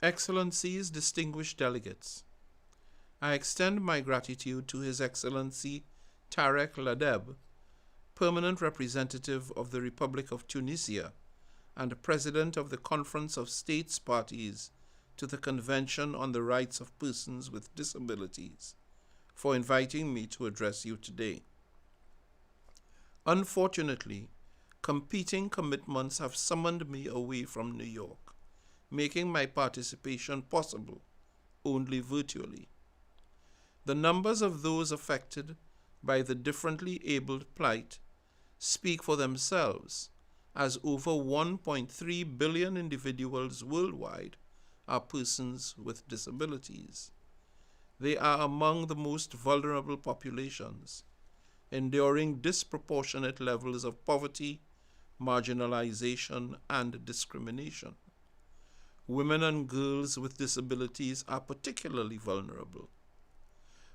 Excellencies, distinguished delegates, I extend my gratitude to His Excellency Tarek Ladeb, Permanent Representative of the Republic of Tunisia and President of the Conference of States Parties to the Convention on the Rights of Persons with Disabilities, for inviting me to address you today. Unfortunately, competing commitments have summoned me away from New York, making my participation possible only virtually. The numbers of those affected by the differently abled plight speak for themselves, as over 1.3 billion individuals worldwide are persons with disabilities. They are among the most vulnerable populations, enduring disproportionate levels of poverty, marginalization, and discrimination. Women and girls with disabilities are particularly vulnerable.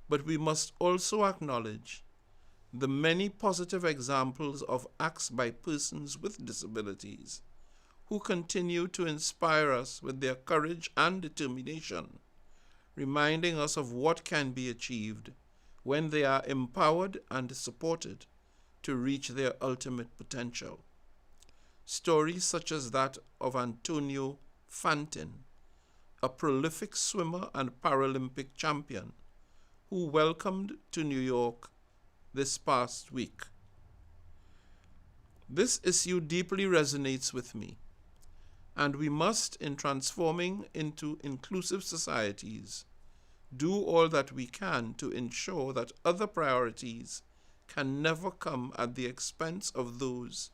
But we must also acknowledge the many positive examples of acts by persons with disabilities who continue to inspire us with their courage and determination, reminding us of what can be achieved when they are empowered and supported to reach their ultimate potential. Stories such as that of Antonio Fantin, a prolific swimmer and Paralympic champion, who welcomed to New York this past week. This issue deeply resonates with me, and we must, in transforming into inclusive societies, do all that we can to ensure that other priorities can never come at the expense of those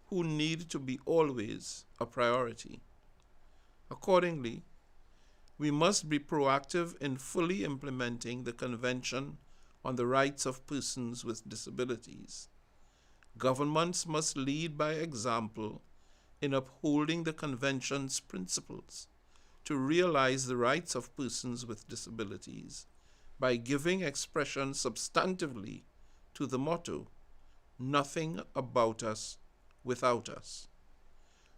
who need to be always a priority. Accordingly, we must be proactive in fully implementing the Convention on the Rights of Persons with Disabilities. Governments must lead by example in upholding the Convention's principles to realize the rights of persons with disabilities by giving expression substantively to the motto, "Nothing about us without us."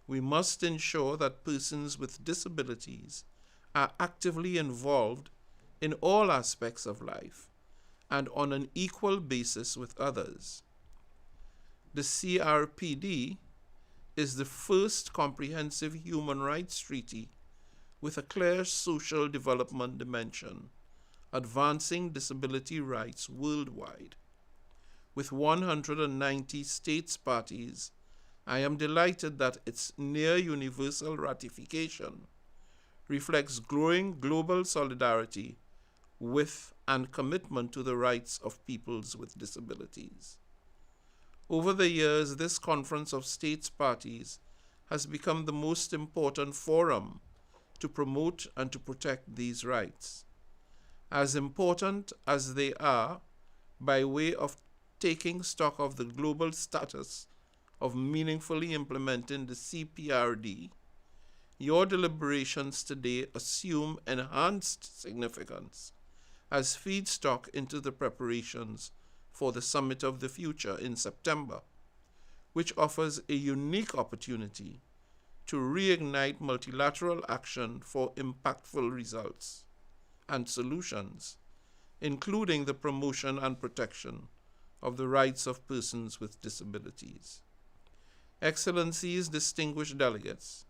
We must ensure that persons with disabilities are actively involved in all aspects of life and on an equal basis with others. The CRPD is the first comprehensive human rights treaty with a clear social development dimension, advancing disability rights worldwide. With 190 states parties, I am delighted that its near universal ratification reflects growing global solidarity with and commitment to the rights of peoples with disabilities. Over the years, this Conference of States Parties has become the most important forum to promote and to protect these rights. As important as they are, by way of taking stock of the global status of meaningfully implementing the CRPD, your deliberations today assume enhanced significance as feedstock into the preparations for the Summit of the Future in September, which offers a unique opportunity to reignite multilateral action for impactful results and solutions, including the promotion and protection of the rights of persons with disabilities. Excellencies, distinguished delegates,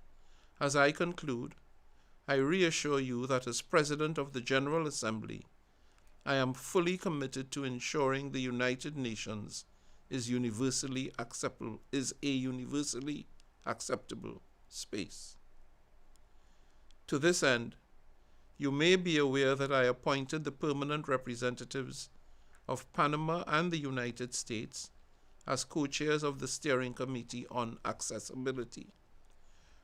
as I conclude, I reassure you that as President of the General Assembly, I am fully committed to ensuring the United Nations is a universally acceptable space. To this end, you may be aware that I appointed the permanent representatives of Panama and the United States as co-chairs of the Steering Committee on Accessibility.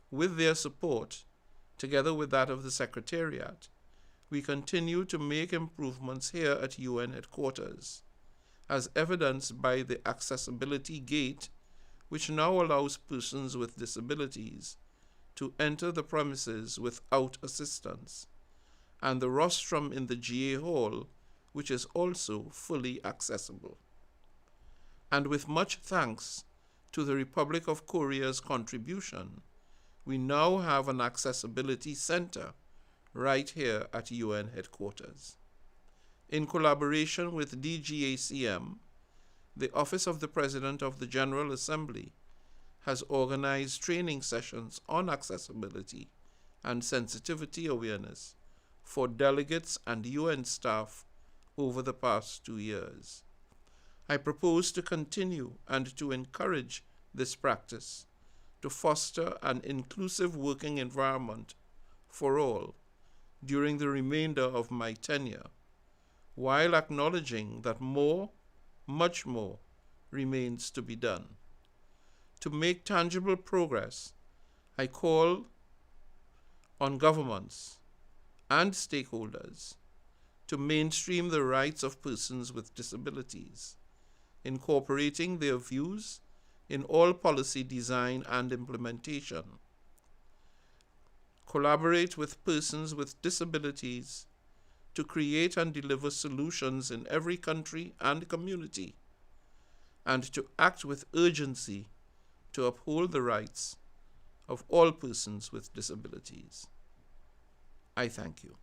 With their support, together with that of the Secretariat, we continue to make improvements here at UN headquarters, as evidenced by the Accessibility Gate, which now allows persons with disabilities to enter the premises without assistance, and the rostrum in the GA Hall, which is also fully accessible. And with much thanks to the Republic of Korea's contribution, we now have an accessibility center right here at UN headquarters. In collaboration with DGACM, the Office of the President of the General Assembly has organized training sessions on accessibility and sensitivity awareness for delegates and UN staff over the past 2 years. I propose to continue and to encourage this practice to foster an inclusive working environment for all during the remainder of my tenure, while acknowledging that more, much more, remains to be done. To make tangible progress, I call on governments and stakeholders to mainstream the rights of persons with disabilities, incorporating their views in all policy design and implementation. Collaborate with persons with disabilities to create and deliver solutions in every country and community, and to act with urgency to uphold the rights of all persons with disabilities. I thank you.